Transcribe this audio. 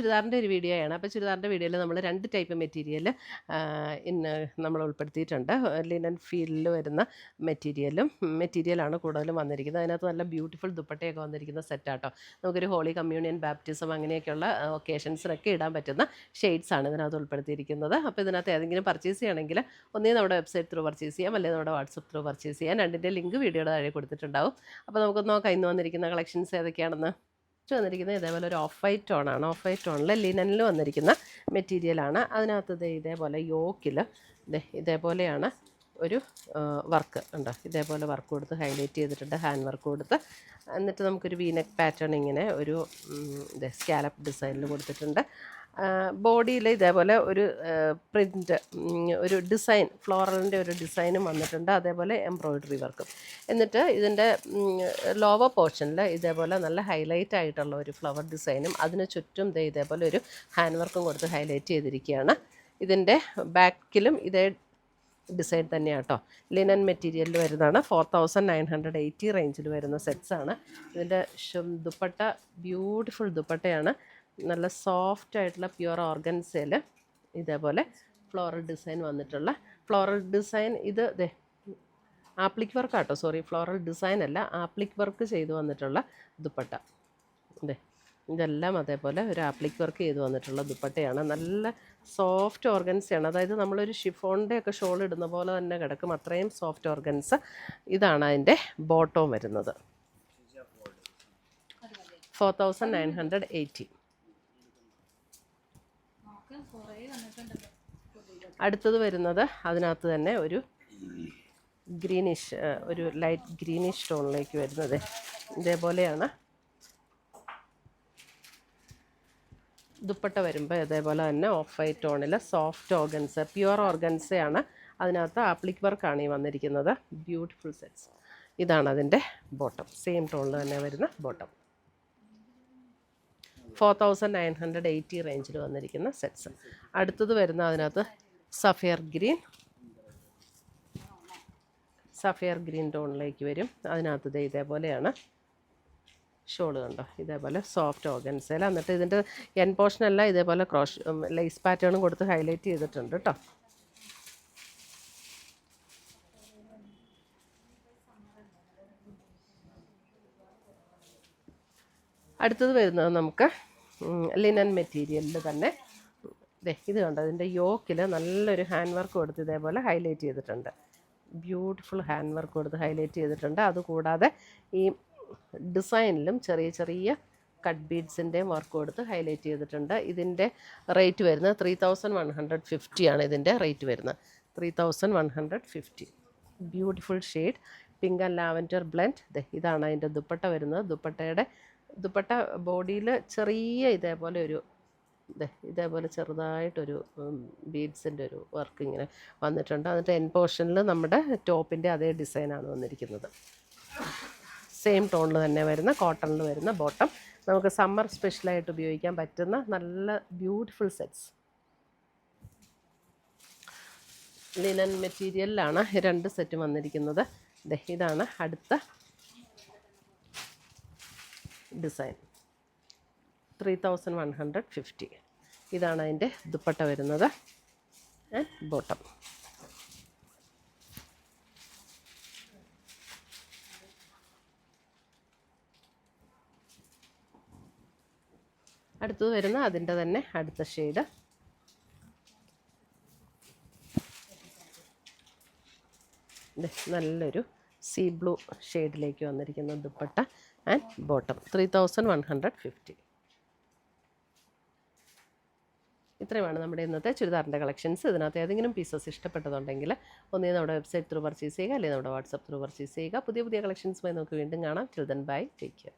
ചുരിദാറിൻ്റെ ഒരു വീഡിയോയാണ്. അപ്പോൾ ചുരിദാറിൻ്റെ വീഡിയോയിൽ നമ്മൾ 2 ടൈപ്പ് മെറ്റീരിയൽ നമ്മൾ ഉൾപ്പെടുത്തിയിട്ടുണ്ട്. ലിനൻ ഫീലിൽ വരുന്ന മെറ്റീരിയലാണ് കൂടുതലും വന്നിരിക്കുന്നത്. അതിനകത്ത് നല്ല ബ്യൂട്ടിഫുൾ ദുപ്പട്ടയൊക്കെ വന്നിരിക്കുന്ന സെറ്റാട്ടോ. നമുക്കൊരു ഹോളി കമ്മ്യൂണിയൻ ബാപ്റ്റിസം അങ്ങനെയൊക്കെയുള്ള ഒക്കേഷൻസിനൊക്കെ ഇടാൻ പറ്റുന്ന ഷെയ്ഡ്സാണ് ഇതിനകത്ത് ഉൾപ്പെടുത്തിയിരിക്കുന്നത്. അപ്പോൾ ഇതിനകത്ത് ഏതെങ്കിലും പർച്ചേസ് ചെയ്യണമെങ്കിൽ ഒന്നേ നമ്മുടെ വെബ്സൈറ്റ് ത്രൂ പർച്ചേസ് ചെയ്യാം, അല്ലെങ്കിൽ നമ്മുടെ വാട്സപ്പ് ത്രൂ പർച്ചേസ് ചെയ്യാം. രണ്ടിൻ്റെ ലിങ്ക് വീഡിയോയുടെ താഴെ കൊടുത്തിട്ടുണ്ടാവും. അപ്പോൾ നമുക്ക് നോക്കാം ഇന്ന് വന്നിരിക്കുന്ന കളക്ഷൻസ് ഏതൊക്കെയാണെന്ന്. വന്നിരിക്കുന്നത് ഇതേപോലെ ഒരു ഓഫ് വൈറ്റ് ടോണാണ്. ഓഫ് വൈറ്റ് ടോണിൽ ലിനനിൽ വന്നിരിക്കുന്ന മെറ്റീരിയലാണ്. അതിനകത്ത് ഇതേപോലെ യോക്കിൽ ഇതേപോലെയാണ് ഒരു വർക്ക് ഉണ്ടോ, ഇതേപോലെ വർക്ക് കൊടുത്ത് ഹൈലൈറ്റ് ചെയ്തിട്ടുണ്ട്, ഹാൻഡ് വർക്ക് കൊടുത്ത്. എന്നിട്ട് നമുക്കൊരു വീനെക്ക് പാറ്റേൺ ഇങ്ങനെ ഒരു സ്കാലപ്പ് ഡിസൈനിൽ കൊടുത്തിട്ടുണ്ട്. ബോഡിയിൽ ഇതേപോലെ ഒരു പ്രിൻ്റ്, ഒരു ഡിസൈൻ, ഫ്ലോറലിൻ്റെ ഒരു ഡിസൈനും വന്നിട്ടുണ്ട്, അതേപോലെ എംബ്രോയ്ഡറി വർക്കും. എന്നിട്ട് ഇതിൻ്റെ ലോവർ പോർഷനിൽ ഇതേപോലെ നല്ല ഹൈലൈറ്റ് ആയിട്ടുള്ള ഒരു ഫ്ലവർ ഡിസൈനും അതിന് ചുറ്റും ഇതേപോലെ ഒരു ഹാൻഡ് വർക്കും കൊടുത്ത് ഹൈലൈറ്റ് ചെയ്തിരിക്കുകയാണ്. ഇതിൻ്റെ ബാക്കിലും ഇതേ ഡിസൈൻ തന്നെയാണ് കേട്ടോ. ലിനൻ മെറ്റീരിയലിൽ വരുന്നതാണ്. 4980 റേഞ്ചിൽ വരുന്ന സെറ്റ്സാണ്. ഇതിൻ്റെ ദുപ്പട്ട ബ്യൂട്ടിഫുൾ ദുപ്പട്ടയാണ്. നല്ല സോഫ്റ്റ് ആയിട്ടുള്ള പ്യുവർ ഓർഗൻസയിൽ ഇതേപോലെ ഫ്ലോറൽ ഡിസൈൻ വന്നിട്ടുള്ള ഫ്ലോറൽ ഡിസൈൻ. ഇത് ആപ്ലിക് വർക്കാട്ടോ, സോറി, ഫ്ലോറൽ ഡിസൈൻ അല്ല, ആപ്ലിക് വർക്ക് ചെയ്ത് വന്നിട്ടുള്ള ദുപ്പട്ട. ഇതെല്ലാം അതേപോലെ ഒരു ആപ്ലിക് വർക്ക് ചെയ്ത് വന്നിട്ടുള്ള ദുപ്പട്ടയാണ്. നല്ല സോഫ്റ്റ് ഓർഗൻസയാണ്. അതായത് നമ്മളൊരു ഷിഫോണിൻ്റെ ഒക്കെ ഷോൾ ഇടുന്ന പോലെ തന്നെ കിടക്കും, അത്രയും സോഫ്റ്റ് ഓർഗൻസ്. ഇതാണ് അതിൻ്റെ ബോട്ടവും വരുന്നത്. 4980. അടുത്തത് വരുന്നത് അതിനകത്ത് തന്നെ ഒരു ഗ്രീനിഷ്, ഒരു ലൈറ്റ് ഗ്രീനിഷ് ടോണിലേക്ക് വരുന്നത്. ഇതേപോലെയാണ് ദുപ്പട്ട വരുമ്പോൾ. ഇതേപോലെ തന്നെ ഓഫ് വൈറ്റ് ടോണിൽ സോഫ്റ്റ് ഓർഗൻസ, പ്യുവർ ഓർഗൻസയാണ്. അതിനകത്ത് ആപ്ലിക് വർക്കാണ് ഈ വന്നിരിക്കുന്നത്. Beautiful sets. ഇതാണ് അതിൻ്റെ ബോട്ടം, സെയിം ടോണിൽ തന്നെ വരുന്ന ബോട്ടം. 4980 റേഞ്ചിൽ വന്നിരിക്കുന്ന സെറ്റ്സ്. അടുത്തത് വരുന്ന അതിനകത്ത് സഫയർ ഗ്രീൻ ടോണിലേക്ക് വരും. അതിനകത്ത് ഇതേപോലെയാണ് ഷോള് കണ്ടോ, ഇതേപോലെ സോഫ്റ്റ് ഓർഗൻസയിൽ. എന്നിട്ട് ഇതിൻ്റെ എൻ പോർഷനല്ല ഇതേപോലെ ലേസ് പാറ്റേണും കൊടുത്ത് ഹൈലൈറ്റ് ചെയ്തിട്ടുണ്ട് കേട്ടോ. അടുത്തത് വരുന്നത് നമുക്ക് ലിനൻ മെറ്റീരിയലിൽ തന്നെ ഇത് കണ്ടോ, ഇതിൻ്റെ യോക്കിൽ നല്ലൊരു ഹാൻഡ് വർക്ക് കൊടുത്ത് ഇതേപോലെ ഹൈലൈറ്റ് ചെയ്തിട്ടുണ്ട്. ബ്യൂട്ടിഫുൾ ഹാൻഡ് വർക്ക് കൊടുത്ത് ഹൈലൈറ്റ് ചെയ്തിട്ടുണ്ട്. അതുകൂടാതെ ഈ ഡിസൈനിലും ചെറിയ ചെറിയ കട്ട് ബീഡ്സിൻ്റെയും വർക്ക് കൊടുത്ത് ഹൈലൈറ്റ് ചെയ്തിട്ടുണ്ട്. ഇതിൻ്റെ റേറ്റ് വരുന്നത് 3150 ആണ്. ഇതിൻ്റെ റേറ്റ് വരുന്നത് 3150. Beautiful shade pink and lavender blend. ഇതാണ് അതിൻ്റെ ദുപ്പട്ട വരുന്നത്. ദുപ്പട്ട ബോഡിയിൽ ചെറിയ ഇതേപോലെ ചെറുതായിട്ടൊരു ബീഡ്സിൻ്റെ ഒരു വർക്ക് ഇങ്ങനെ വന്നിട്ടുണ്ട്. എന്നിട്ട് എൻ പോർഷനിൽ നമ്മുടെ ടോപ്പിൻ്റെ അതേ ഡിസൈനാണ് വന്നിരിക്കുന്നത്. സെയിം ടോണിൽ തന്നെ വരുന്ന കോട്ടണിൽ വരുന്ന ബോട്ടം. നമുക്ക് സമ്മർ സ്പെഷ്യലായിട്ട് ഉപയോഗിക്കാൻ പറ്റുന്ന നല്ല ബ്യൂട്ടിഫുൾ സെറ്റ്സ്. ലിനൻ മെറ്റീരിയലിലാണ് 2 സെറ്റും വന്നിരിക്കുന്നത്. ഇതാണ് അടുത്ത ഡിസൈൻ. 3150. ഇതാണ് അതിൻ്റെ ദുപ്പട്ട വരുന്നത്, ബോട്ടം. അടുത്തത് വരുന്ന അതിൻ്റെ തന്നെ അടുത്ത ഷെയ്ഡ്. നല്ലൊരു സീ ബ്ലൂ ഷെയ്ഡിലേക്ക് വന്നിരിക്കുന്ന ദുപ്പട്ട ആൻഡ് ബോട്ടം. 3150. ഇത്രയുമാണ് നമ്മുടെ ഇന്നത്തെ ചുരിദാറിൻ്റെ കളക്ഷൻസ്. ഇതിനകത്ത് ഏതെങ്കിലും പീസസ് ഇഷ്ടപ്പെട്ടതുണ്ടെങ്കിൽ ഒന്നേ നമ്മുടെ വെബ്സൈറ്റ് ത്രൂ പർച്ചേസ് ചെയ്യുക, അല്ലെങ്കിൽ നമ്മുടെ വാട്സപ്പ് ത്രൂ പർച്ചേസ് ചെയ്യുക. പുതിയ കളക്ഷൻസുമായി നമുക്ക് വീണ്ടും കാണാം. Till then bye, take care.